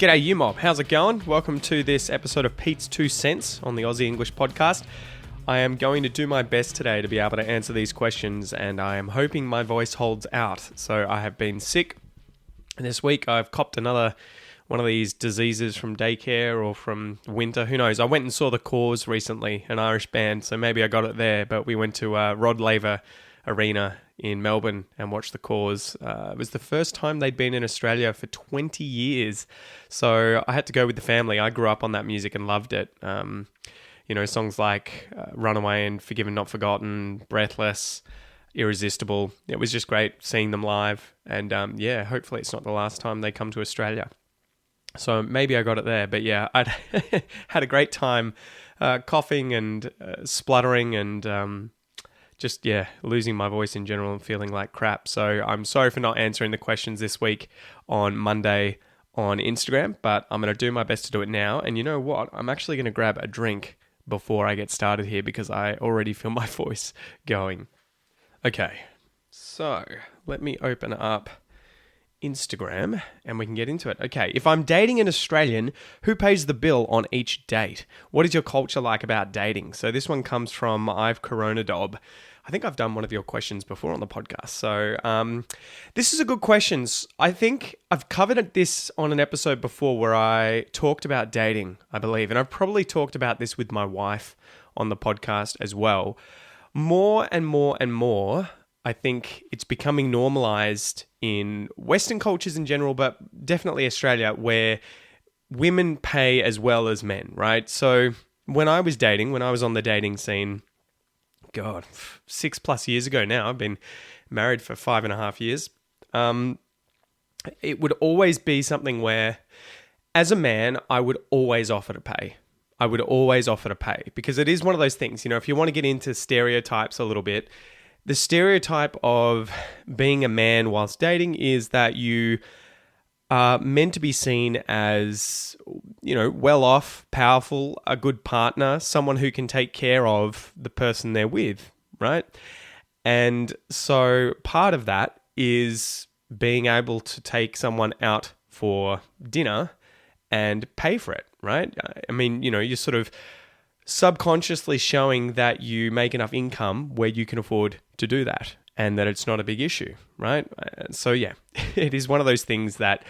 G'day, you mob. How's it going? Welcome to this episode of Pete's 2 Cents on the Aussie English Podcast. I am going to do my best today to be able to answer these questions, and I am hoping my voice holds out. So I have been sick. This week I've copped another one of these diseases from daycare or from winter. Who knows? I went and saw The Cause recently, an Irish band, so maybe I got it there. But we went to Rod Laver Arena in Melbourne and watched The Cause. It was the first time they'd been in Australia for 20 years. So I had to go with the family. I grew up on that music and loved it. Songs like Runaway and Forgiven Not Forgotten, Breathless, Irresistible. It was just great seeing them live. And hopefully it's not the last time they come to Australia. So maybe I got it there. But yeah, I had a great time coughing and spluttering and losing my voice in general and feeling like crap. So I'm sorry for not answering the questions this week on Monday on Instagram, but I'm going to do my best to do it now. And you know what? I'm actually going to grab a drink before I get started here because I already feel my voice going. Okay, so let me open up Instagram and we can get into it. Okay, if I'm dating an Australian, who pays the bill on each date? What is your culture like about dating? So this one comes from I've Corona Dob. I think I've done one of your questions before on the podcast. So this is a good question. I think I've covered this on an episode before where I talked about dating, I believe. And I've probably talked about this with my wife on the podcast as well. More and more and more, I think it's becoming normalized in Western cultures in general, but definitely Australia, where women pay as well as men, right? So when I was on the dating scene, 6+ years ago now, I've been married for 5.5 years. It would always be something where, as a man, I would always offer to pay. Because it is one of those things, if you want to get into stereotypes a little bit, the stereotype of being a man whilst dating is that you are meant to be seen as, well off, powerful, a good partner, someone who can take care of the person they're with, right? And so part of that is being able to take someone out for dinner and pay for it, right? I mean, you're sort of subconsciously showing that you make enough income where you can afford to do that and that it's not a big issue, right? So yeah, it is one of those things that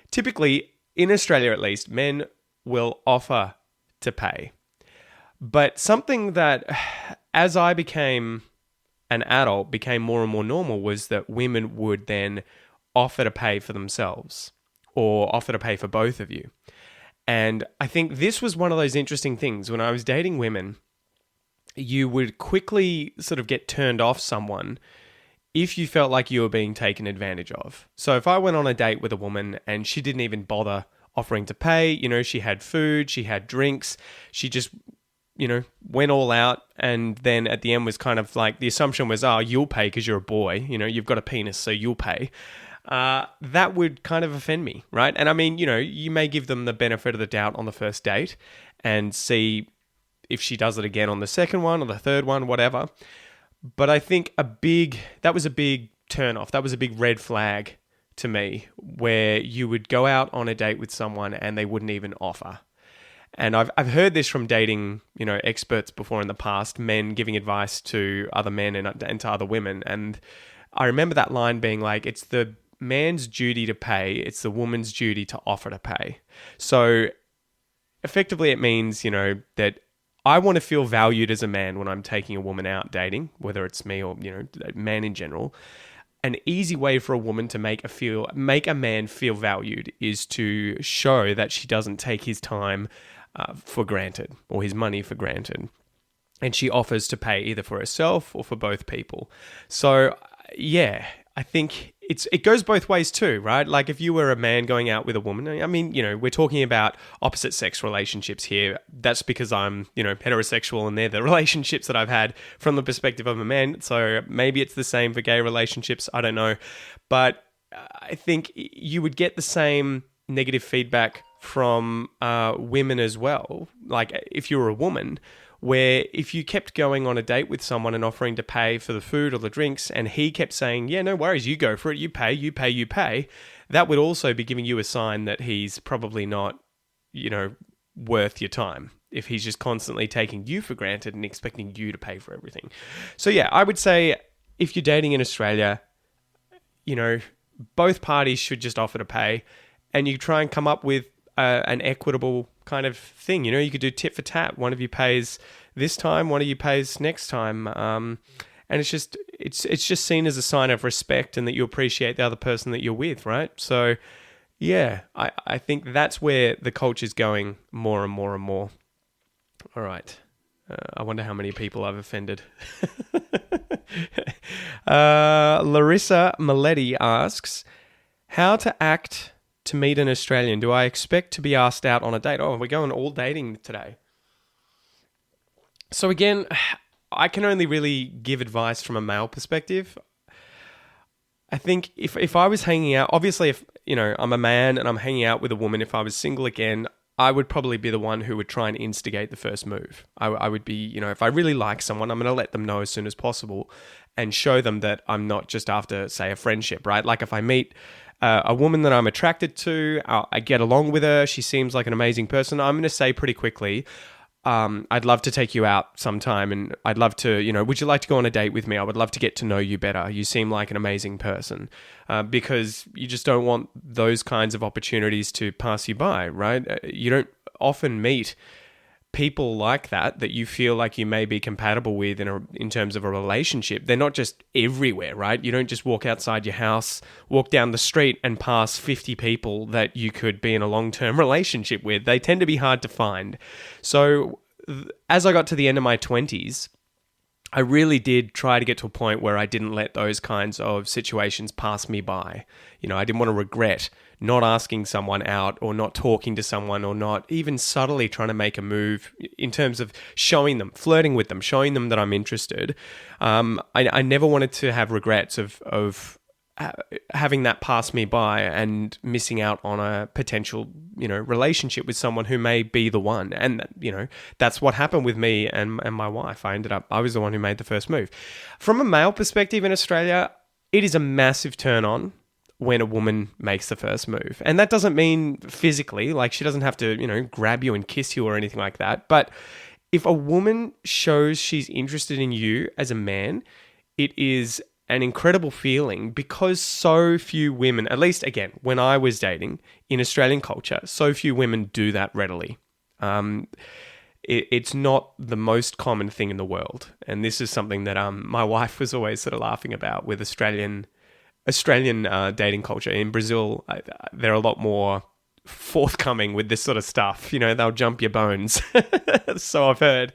typically, in Australia at least, men will offer to pay. But something that, as I became an adult, became more and more normal was that women would then offer to pay for themselves or offer to pay for both of you. And I think this was one of those interesting things. When I was dating women, you would quickly sort of get turned off someone if you felt like you were being taken advantage of. So if I went on a date with a woman and she didn't even bother offering to pay, she had food, she had drinks, she just, went all out. And then at the end was kind of like, the assumption was, oh, you'll pay because you're a boy, you've got a penis, so you'll pay. That would kind of offend me, right? And I mean, you may give them the benefit of the doubt on the first date and see if she does it again on the second one or the third one, whatever. But I think that was a big turn off. That was a big red flag to me, where you would go out on a date with someone and they wouldn't even offer. And I've heard this from dating, experts before in the past, men giving advice to other men and to other women. And I remember that line being like, it's the man's duty to pay, it's the woman's duty to offer to pay. So effectively it means, that I want to feel valued as a man when I'm taking a woman out dating, whether it's me or, a man in general. An easy way for a woman to make a man feel valued is to show that she doesn't take his time for granted or his money for granted. And she offers to pay either for herself or for both people. So yeah, I think it goes both ways too, right? Like if you were a man going out with a woman, I mean, we're talking about opposite sex relationships here. That's because I'm, heterosexual and they're the relationships that I've had from the perspective of a man. So maybe it's the same for gay relationships. I don't know. But I think you would get the same negative feedback from women as well. Like if you were a woman, where if you kept going on a date with someone and offering to pay for the food or the drinks, and he kept saying, yeah, no worries, you go for it, you pay, that would also be giving you a sign that he's probably not, worth your time if he's just constantly taking you for granted and expecting you to pay for everything. So yeah, I would say if you're dating in Australia, both parties should just offer to pay, and you try and come up with an equitable kind of thing. You could do tit for tat. One of you pays this time, one of you pays next time, and it's just seen as a sign of respect and that you appreciate the other person that you're with, right? So yeah, I think that's where the culture's going more and more and more. All right. I wonder how many people I've offended. Larissa Maletti asks, how to act to meet an Australian? Do I expect to be asked out on a date? Oh, we're going all dating today. So again, I can only really give advice from a male perspective. I think if I was hanging out, obviously if, I'm a man and I'm hanging out with a woman, if I was single again, I would probably be the one who would try and instigate the first move. I would be, if I really like someone, I'm going to let them know as soon as possible and show them that I'm not just after, say, a friendship, right? Like if I meet a woman that I'm attracted to, I get along with her, she seems like an amazing person, I'm going to say pretty quickly, I'd love to take you out sometime, and I'd love to, would you like to go on a date with me? I would love to get to know you better. You seem like an amazing person, because you just don't want those kinds of opportunities to pass you by, right? You don't often meet people like that you feel like you may be compatible with in terms of a relationship. They're not just everywhere, right? You don't just walk outside your house, walk down the street and pass 50 people that you could be in a long-term relationship with. They tend to be hard to find. So as I got to the end of my 20s, I really did try to get to a point where I didn't let those kinds of situations pass me by. I didn't want to regret not asking someone out or not talking to someone or not even subtly trying to make a move in terms of showing them, flirting with them, showing them that I'm interested. I never wanted to have regrets of having that pass me by and missing out on a potential, relationship with someone who may be the one. And, that's what happened with me and my wife. I was the one who made the first move. From a male perspective in Australia, it is a massive turn on when a woman makes the first move. And that doesn't mean physically, like she doesn't have to, grab you and kiss you or anything like that. But if a woman shows she's interested in you as a man, it is an incredible feeling because so few women, at least again, when I was dating in Australian culture, so few women do that readily. It's not the most common thing in the world. And this is something that my wife was always sort of laughing about with Australian dating culture. In Brazil, they're a lot more forthcoming with this sort of stuff. They'll jump your bones. So I've heard.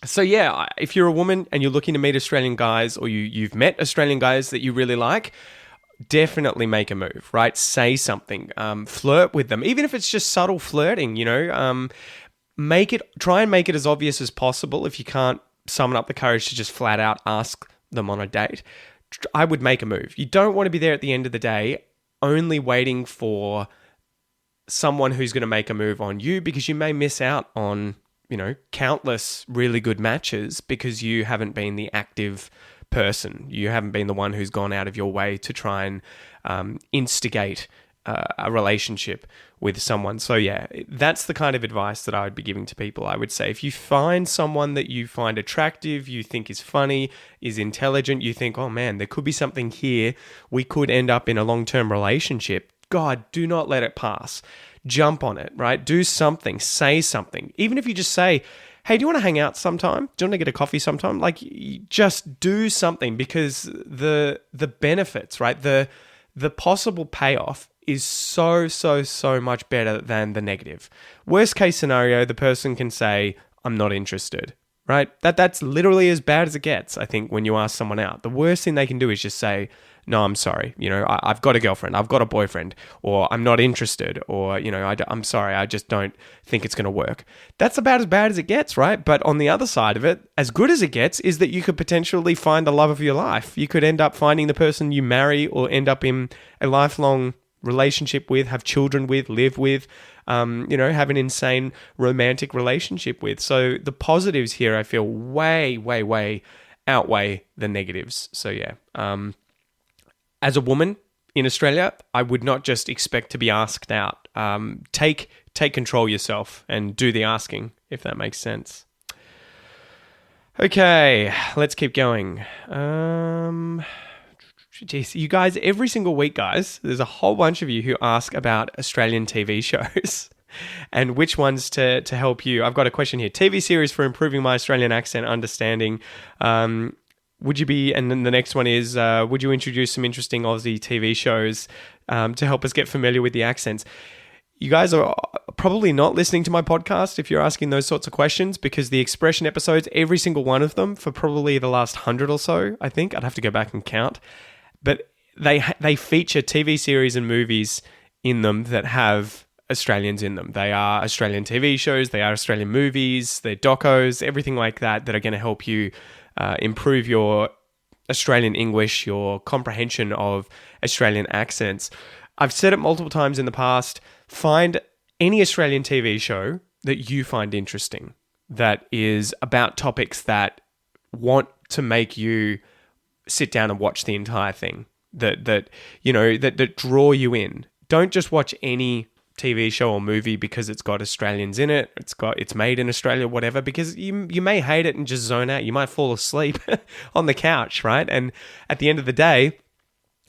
So yeah, if you're a woman and you're looking to meet Australian guys, or you've met Australian guys that you really like, definitely make a move, right? Say something, flirt with them, even if it's just subtle flirting. Try and make it as obvious as possible. If you can't summon up the courage to just flat out ask them on a date, I would make a move. You don't want to be there at the end of the day only waiting for someone who's going to make a move on you, because you may miss out on, countless really good matches because you haven't been the active person. You haven't been the one who's gone out of your way to try and instigate a relationship with someone. So yeah, that's the kind of advice that I would be giving to people. I would say if you find someone that you find attractive, you think is funny, is intelligent, you think, oh man, there could be something here, we could end up in a long-term relationship, God, do not let it pass. Jump on it, right? Do something, say something. Even if you just say, hey, do you want to hang out sometime? Do you want to get a coffee sometime? Like, just do something, because the benefits, right? The possible payoff is so much better than the negative. Worst case scenario, the person can say, I'm not interested, right? That's literally as bad as it gets, I think, when you ask someone out. The worst thing they can do is just say, no, I'm sorry, I've got a girlfriend, I've got a boyfriend, or I'm not interested, or, I'm sorry, I just don't think it's going to work. That's about as bad as it gets, right? But on the other side of it, as good as it gets, is that you could potentially find the love of your life. You could end up finding the person you marry or end up in a lifelong relationship with, have children with, live with, have an insane romantic relationship with. So the positives here, I feel, way outweigh the negatives. So yeah, as a woman in Australia, I would not just expect to be asked out. Take control yourself and do the asking, if that makes sense. Okay, let's keep going. Geez, you guys, every single week, guys, there's a whole bunch of you who ask about Australian TV shows and which ones to help you. I've got a question here. TV series for improving my Australian accent understanding. Would you be, and then the next one is, would you introduce some interesting Aussie TV shows to help us get familiar with the accents? You guys are probably not listening to my podcast if you're asking those sorts of questions, because the expression episodes, every single one of them for probably the last 100 or so, I think, I'd have to go back and count, but they feature TV series and movies in them that have Australians in them. They are Australian TV shows, they are Australian movies, they're docos, everything like that are going to help you improve your Australian English, your comprehension of Australian accents. I've said it multiple times in the past, find any Australian TV show that you find interesting, that is about topics that want to make you sit down and watch the entire thing, that draw you in. Don't just watch any TV show or movie because it's got Australians in it, it's made in Australia, whatever, because you may hate it and just zone out. You might fall asleep on the couch, right? And at the end of the day,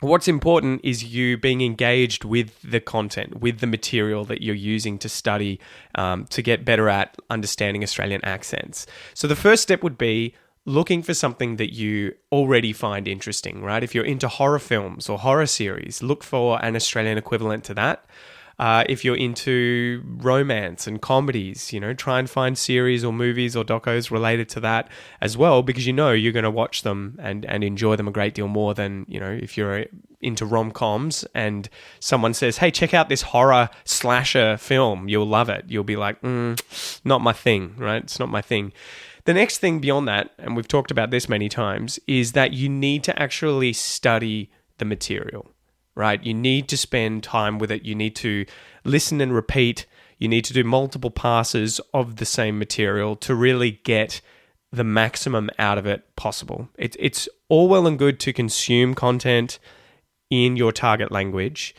what's important is you being engaged with the content, with the material that you're using to study, to get better at understanding Australian accents. So the first step would be looking for something that you already find interesting, right? If you're into horror films or horror series, look for an Australian equivalent to that. If you're into romance and comedies, try and find series or movies or docos related to that as well, because you're going to watch them and enjoy them a great deal more than, if you're into rom-coms and someone says, hey, check out this horror slasher film, you'll love it. You'll be like, not my thing, right? It's not my thing. The next thing beyond that, and we've talked about this many times, is that you need to actually study the material. Right? You need to spend time with it. You need to listen and repeat. You need to do multiple passes of the same material to really get the maximum out of it possible. It's all well and good to consume content in your target language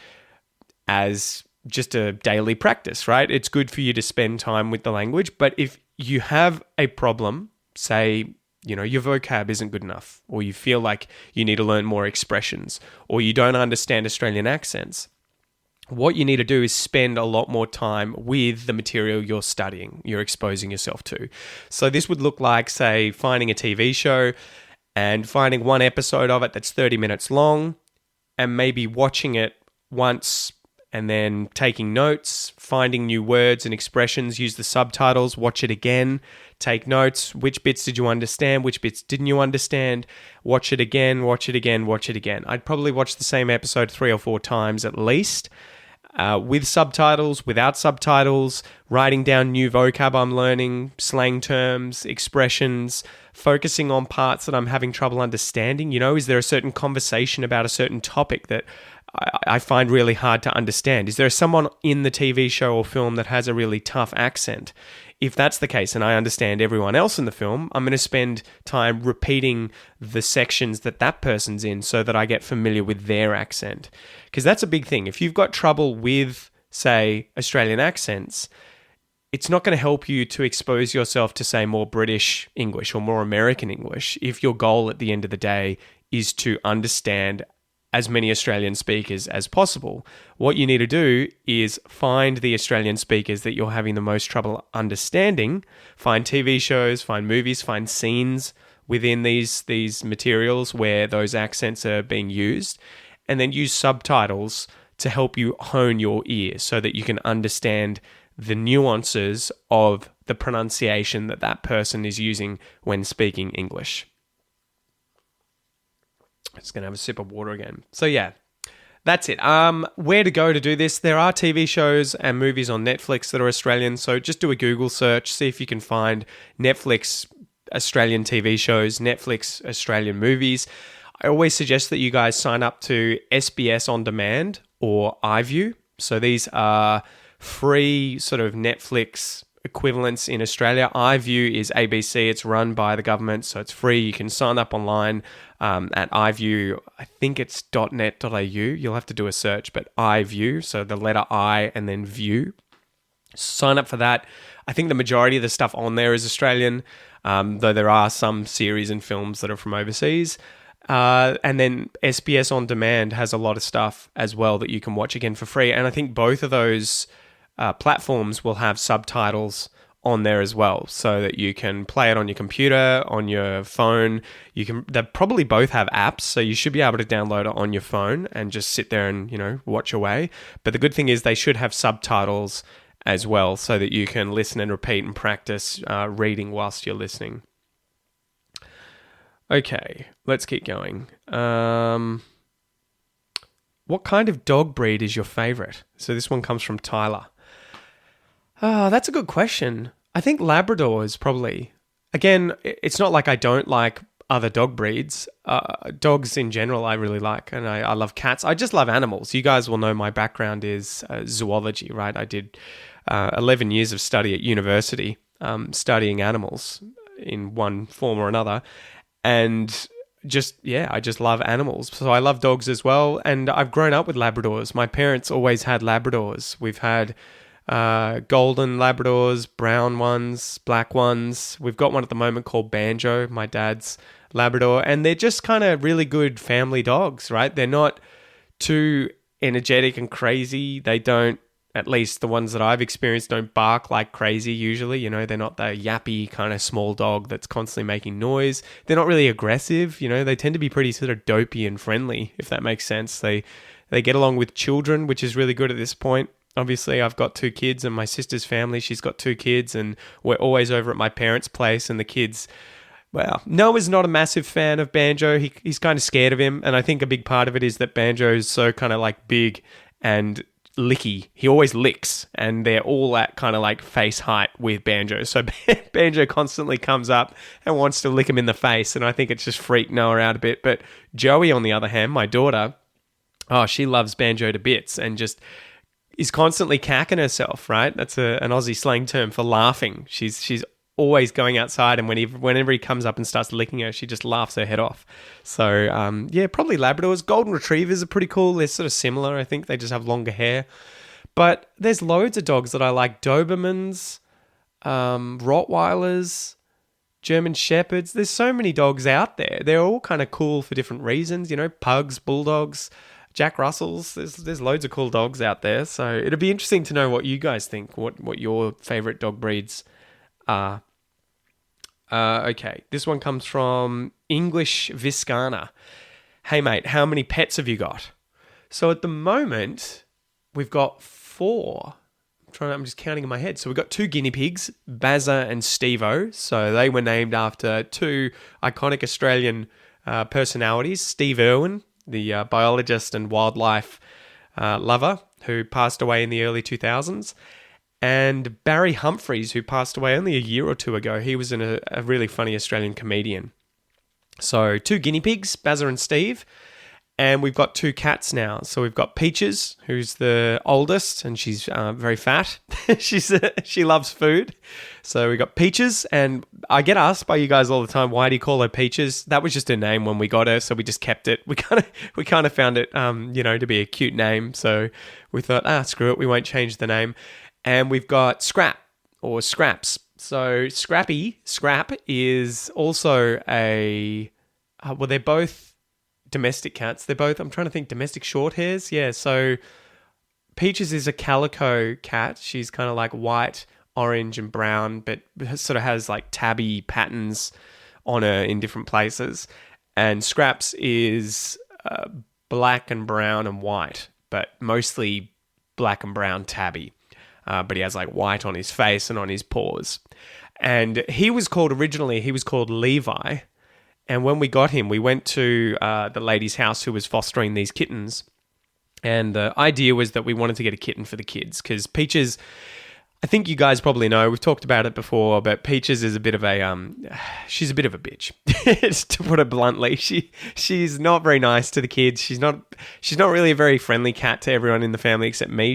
as just a daily practice, right? It's good for you to spend time with the language. But if you have a problem, say, your vocab isn't good enough, or you feel like you need to learn more expressions, or you don't understand Australian accents, what you need to do is spend a lot more time with the material you're studying, you're exposing yourself to. So this would look like, say, finding a TV show and finding one episode of it that's 30 minutes long and maybe watching it once and then taking notes, finding new words and expressions, use the subtitles, watch it again, take notes. Which bits did you understand? Which bits didn't you understand? Watch it again, watch it again, watch it again. I'd probably watch the same episode 3 or 4 times at least, with subtitles, without subtitles, writing down new vocab I'm learning, slang terms, expressions, focusing on parts that I'm having trouble understanding. Is there a certain conversation about a certain topic that I find really hard to understand? Is there someone in the TV show or film that has a really tough accent? If that's the case and I understand everyone else in the film, I'm going to spend time repeating the sections that person's in so that I get familiar with their accent. Because that's a big thing. If you've got trouble with, say, Australian accents, it's not going to help you to expose yourself to, say, more British English or more American English if your goal at the end of the day is to understand as many Australian speakers as possible. What you need to do is find the Australian speakers that you're having the most trouble understanding, find TV shows, find movies, find scenes within these materials where those accents are being used, and then use subtitles to help you hone your ear so that you can understand the nuances of the pronunciation that person is using when speaking English. I'm just going to have a sip of water again. So yeah, that's it. Where to go to do this? There are TV shows and movies on Netflix that are Australian. So just do a Google search, see if you can find Netflix Australian TV shows, Netflix Australian movies. I always suggest that you guys sign up to SBS On Demand or iView. So these are free sort of Netflix equivalents in Australia. iView is ABC. It's run by the government, so it's free. You can sign up online at iView. I think it's .net.au. You'll have to do a search, but iView, so the letter I and then view. Sign up for that. I think the majority of the stuff on there is Australian, though there are some series and films that are from overseas. And then SBS On Demand has a lot of stuff as well that you can watch again for free. And I think both of those platforms will have subtitles on there as well, so that you can play it on your computer, on your phone. They probably both have apps, so you should be able to download it on your phone and just sit there and, watch away. But the good thing is they should have subtitles as well, so that you can listen and repeat and practice reading whilst you're listening. Okay, let's keep going. What kind of dog breed is your favorite? So this one comes from Tyler. That's a good question. I think Labrador is probably... Again, it's not like I don't like other dog breeds. Dogs in general I really like, and I love cats. I just love animals. You guys will know my background is zoology, right? I did 11 years of study at university studying animals in one form or another. And I just love animals. So I love dogs as well. And I've grown up with Labradors. My parents always had Labradors. We've had golden Labradors, brown ones, black ones. We've got one at the moment called Banjo, my dad's Labrador. And they're just kind of really good family dogs, right? They're not too energetic and crazy. They don't, at least the ones that I've experienced, don't bark like crazy usually. They're not the yappy kind of small dog that's constantly making noise. They're not really aggressive. They tend to be pretty sort of dopey and friendly, if that makes sense. They get along with children, which is really good at this point. Obviously, I've got 2 kids, and my sister's family, she's got 2 kids, and we're always over at my parents' place, and the kids... Well, Noah's not a massive fan of Banjo. He's kind of scared of him, and I think a big part of it is that Banjo is so kind of like big and licky. He always licks, and they're all at kind of like face height with Banjo. So Banjo constantly comes up and wants to lick him in the face, and I think it's just freaked Noah out a bit. But Joey, on the other hand, my daughter, she loves Banjo to bits and just is constantly cacking herself, right? That's an Aussie slang term for laughing. She's always going outside, and whenever he comes up and starts licking her, she just laughs her head off. So, probably Labradors. Golden Retrievers are pretty cool. They're sort of similar. I think they just have longer hair. But there's loads of dogs that I like. Dobermans, Rottweilers, German Shepherds. There's so many dogs out there. They're all kind of cool for different reasons. Pugs, Bulldogs, Jack Russells. There's loads of cool dogs out there. So it'll be interesting to know what you guys think, what your favorite dog breeds are. Okay, this one comes from English Viscana. Hey mate, how many pets have you got? So at the moment, we've got 4. I'm just counting in my head. So we've got 2 guinea pigs, Bazza and Steve-O. So they were named after 2 iconic Australian personalities. Steve Irwin, the biologist and wildlife lover who passed away in the early 2000s. And Barry Humphries, who passed away only a year or 2 ago. He was a really funny Australian comedian. So 2 guinea pigs, Bazza and Steve. And we've got 2 cats now. So we've got Peaches, who's the oldest, and she's very fat. She loves food. So we got Peaches, and I get asked by you guys all the time, why do you call her Peaches? That was just her name when we got her, so we just kept it. We kind of found it, to be a cute name. So we thought, screw it, we won't change the name. And we've got Scrap, or Scraps. So Scrap is also they're both domestic cats. They're both, I'm trying to think, domestic short hairs. Yeah, so Peaches is a calico cat. She's kind of like white, orange, and brown, but sort of has like tabby patterns on her in different places. And Scraps is black and brown and white, but mostly black and brown tabby. But he has like white on his face and on his paws. And he was called Levi. And when we got him, we went to the lady's house who was fostering these kittens. And the idea was that we wanted to get a kitten for the kids because Peaches, I think you guys probably know, we've talked about it before, but Peaches is a bit of she's a bit of a bitch, to put it bluntly. She's not very nice to the kids. She's not really a very friendly cat to everyone in the family except me.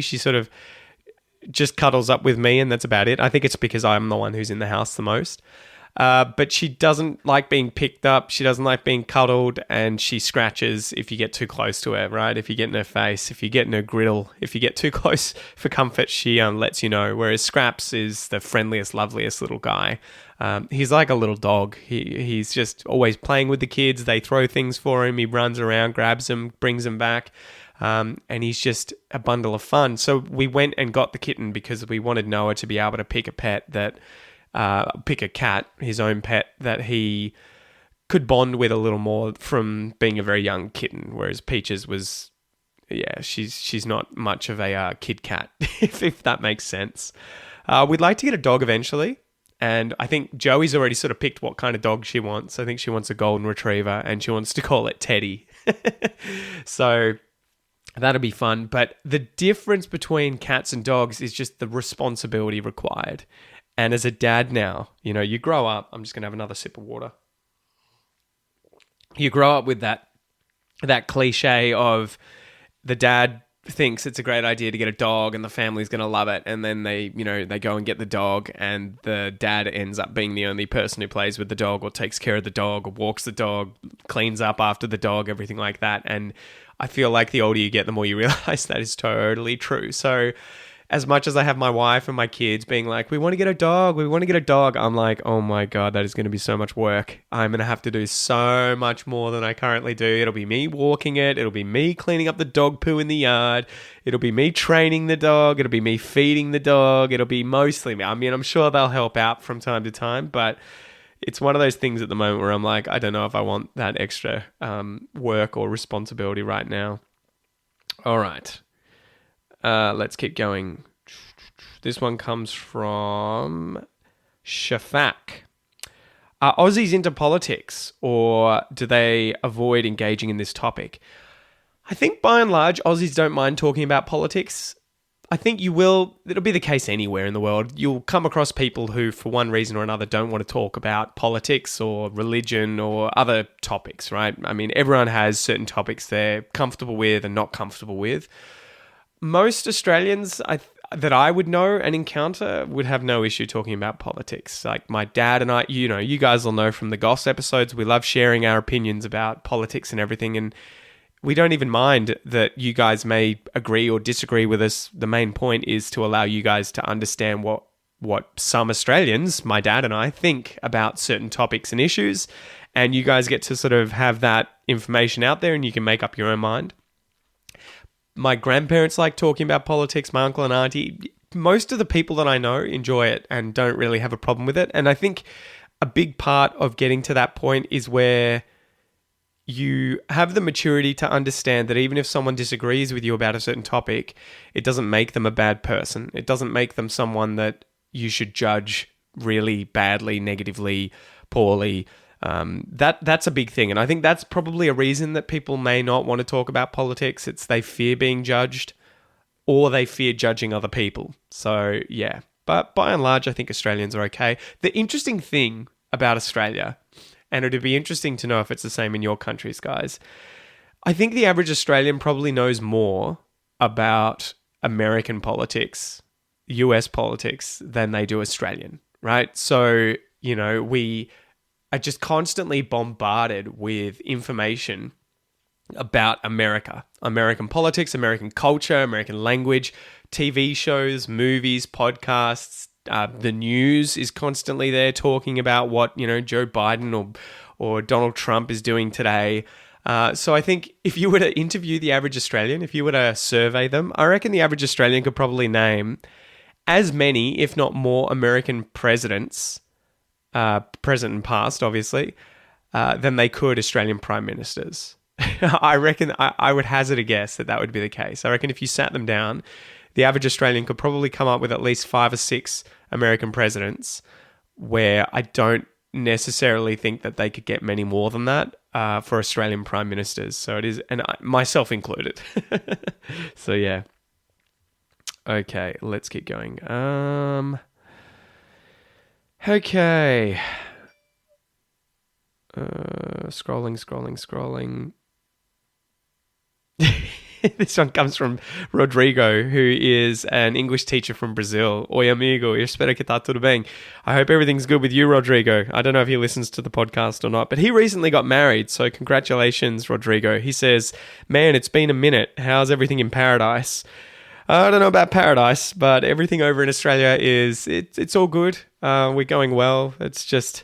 just cuddles up with me, and that's about it. I think it's because I'm the one who's in the house the most. But she doesn't like being picked up. She doesn't like being cuddled, and she scratches if you get too close to her, right? If you get in her face, if you get in her grill, if you get too close for comfort, she lets you know. Whereas Scraps is the friendliest, loveliest little guy. He's like a little dog. He's just always playing with the kids. They throw things for him. He runs around, grabs them, brings them back. And he's just a bundle of fun. So we went and got the kitten because we wanted Noah to be able to pick a pet that... pick a cat, his own pet, that he could bond with a little more from being a very young kitten, whereas Peaches was, she's not much of a kid cat, if that makes sense. We'd like to get a dog eventually, and I think Joey's already sort of picked what kind of dog she wants. I think she wants a golden retriever, and she wants to call it Teddy. So... that'll be fun. But the difference between cats and dogs is just the responsibility required. And as a dad now, you grow up. I'm just going to have another sip of water. You grow up with that cliche of the dad thinks it's a great idea to get a dog and the family's going to love it. And then they go and get the dog, and the dad ends up being the only person who plays with the dog or takes care of the dog or walks the dog, cleans up after the dog, everything like that. And I feel like the older you get, the more you realize that is totally true. So as much as I have my wife and my kids being like, we want to get a dog, I'm like, oh my God, that is going to be so much work. I'm going to have to do so much more than I currently do. It'll be me walking it. It'll be me cleaning up the dog poo in the yard. It'll be me training the dog. It'll be me feeding the dog. It'll be mostly me. I mean, I'm sure they'll help out from time to time, but it's one of those things at the moment where I'm like, I don't know if I want that extra work or responsibility right now. All right. Let's keep going. This one comes from Shafak. Are Aussies into politics, or do they avoid engaging in this topic? I think by and large, Aussies don't mind talking about politics. I think it'll be the case anywhere in the world. You'll come across people who, for one reason or another, don't want to talk about politics or religion or other topics, right? I mean, everyone has certain topics they're comfortable with and not comfortable with. Most Australians that I would know and encounter would have no issue talking about politics. Like my dad and I, you guys will know from the Goss episodes, we love sharing our opinions about politics and everything. And we don't even mind that you guys may agree or disagree with us. The main point is to allow you guys to understand what some Australians, my dad and I, think about certain topics and issues. And you guys get to sort of have that information out there and you can make up your own mind. My grandparents like talking about politics, my uncle and auntie. Most of the people that I know enjoy it and don't really have a problem with it. And I think a big part of getting to that point is where you have the maturity to understand that even if someone disagrees with you about a certain topic, it doesn't make them a bad person. It doesn't make them someone that you should judge really badly, negatively, poorly. That's a big thing. And I think that's probably a reason that people may not want to talk about politics. It's they fear being judged or they fear judging other people. So, yeah. But by and large, I think Australians are okay. The interesting thing about Australia, and it'd be interesting to know if it's the same in your countries, guys, I think the average Australian probably knows more about American politics, US politics, than they do Australian, right? So, we are just constantly bombarded with information about America, American politics, American culture, American language, TV shows, movies, podcasts. The news is constantly there talking about what, Joe Biden or Donald Trump is doing today. So I think if you were to interview the average Australian, if you were to survey them, I reckon the average Australian could probably name as many, if not more, American presidents, present and past, obviously, than they could Australian prime ministers. I reckon I would hazard a guess that would be the case. I reckon if you sat them down, the average Australian could probably come up with at least 5 or 6 American presidents, where I don't necessarily think that they could get many more than that for Australian prime ministers. So it is, and myself included. So yeah. Okay, let's keep going. Okay. Scrolling. This one comes from Rodrigo, who is an English teacher from Brazil. Oi, amigo, eu espero que tá tudo bem. I hope everything's good with you, Rodrigo. I don't know if he listens to the podcast or not, but he recently got married, so congratulations, Rodrigo. He says, man, it's been a minute. How's everything in paradise? I don't know about paradise, but everything over in Australia it's all good. We're going well. It's just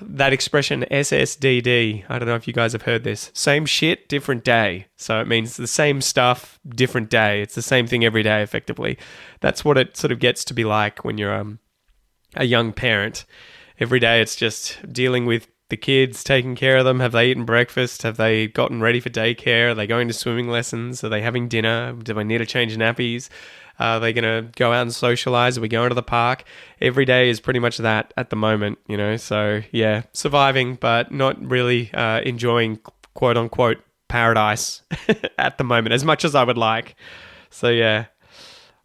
that expression SSDD. I don't know if you guys have heard this. Same shit, different day. So it means the same stuff, different day. It's the same thing every day, effectively. That's what it sort of gets to be like when you're a young parent. Every day it's just dealing with the kids, taking care of them. Have they eaten breakfast? Have they gotten ready for daycare? Are they going to swimming lessons? Are they having dinner? Do I need to change nappies? Are they going to go out and socialize? Are we going to the park? Every day is pretty much that at the moment, you know. So, yeah, surviving, but not really enjoying quote unquote paradise at the moment as much as I would like. So, yeah.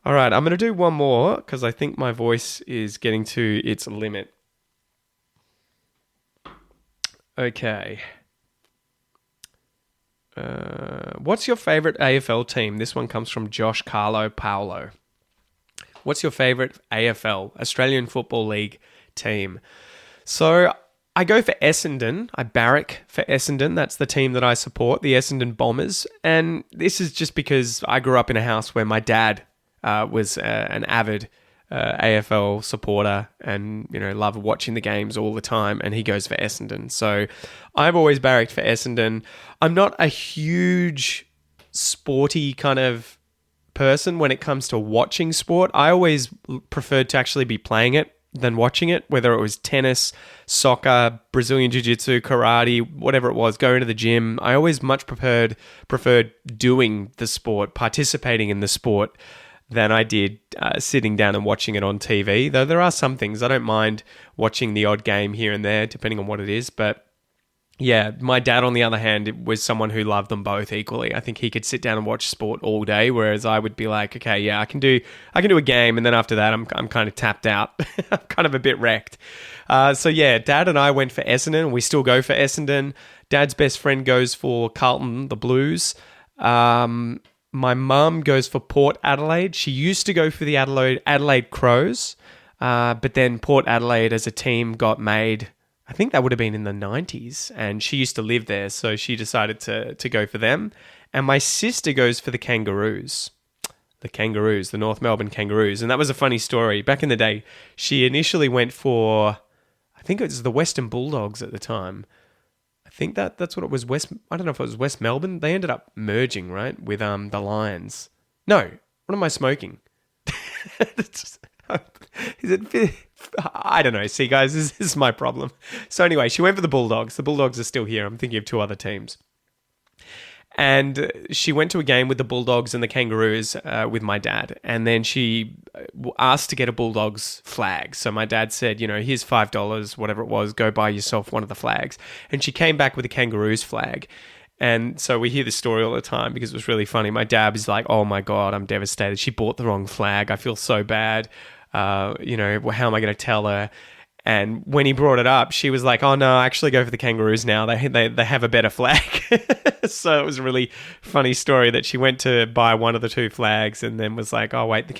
All right, I'm going to do one more because I think my voice is getting to its limit. Okay. What's your favorite AFL team? This one comes from Josh Carlo Paolo. What's your favorite AFL, Australian Football League team? So I go for Essendon. I barrack for Essendon. That's the team that I support, the Essendon Bombers. And this is just because I grew up in a house where my dad was an avid AFL supporter and, you know, loved watching the games all the time, and he goes for Essendon. So I've always barracked for Essendon. I'm not a huge sporty kind of person when it comes to watching sport. I always preferred to actually be playing it than watching it, whether it was tennis, soccer, Brazilian Jiu-Jitsu, karate, whatever it was, going to the gym. I always much preferred doing the sport, participating in the sport, than I did sitting down and watching it on TV. Though there are some things, I don't mind watching the odd game here and there, depending on what it is. But yeah, my dad, on the other hand, was someone who loved them both equally. I think he could sit down and watch sport all day, whereas I would be like, okay, yeah, I can do a game, and then after that, I'm kind of tapped out. I'm kind of a bit wrecked. So yeah, Dad and I went for Essendon. We still go for Essendon. Dad's best friend goes for Carlton, the Blues. My mum goes for Port Adelaide. She used to go for the Adelaide Crows, but then Port Adelaide as a team got made. I think that would have been in the 90s, and she used to live there, so she decided to go for them. And my sister goes for the Kangaroos. The North Melbourne Kangaroos. And that was a funny story. Back in the day, she initially went for, I think it was the Western Bulldogs at the time. I think that's what it was. I don't know if it was West Melbourne. They ended up merging, right, with the Lions. No, what am I smoking? Is it? I don't know. See, guys, this is my problem. So anyway, she went for the Bulldogs. The Bulldogs are still here. I'm thinking of two other teams. And she went to a game with the Bulldogs and the Kangaroos with my dad. And then she asked to get a Bulldogs flag. So my dad said, you know, here's $5, whatever it was, go buy yourself one of the flags. And she came back with a Kangaroos flag. And so we hear this story all the time because it was really funny. My dad is like, oh my God, I'm devastated. She bought the wrong flag. I feel so bad. You know, how am I going to tell her? And when he brought it up, she was like, oh no, I actually go for the Kangaroos now. They have a better flag. So it was a really funny story that she went to buy one of the two flags and then was like, oh wait, the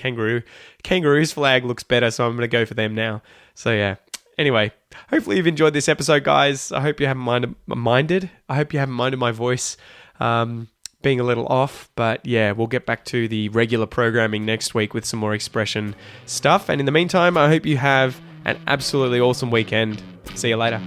Kangaroos flag looks better, so I'm going to go for them now. So yeah. Anyway, hopefully you've enjoyed this episode, guys. I hope you haven't minded my voice being a little off. But yeah, we'll get back to the regular programming next week with some more expression stuff. And in the meantime, I hope you have an absolutely awesome weekend. See you later.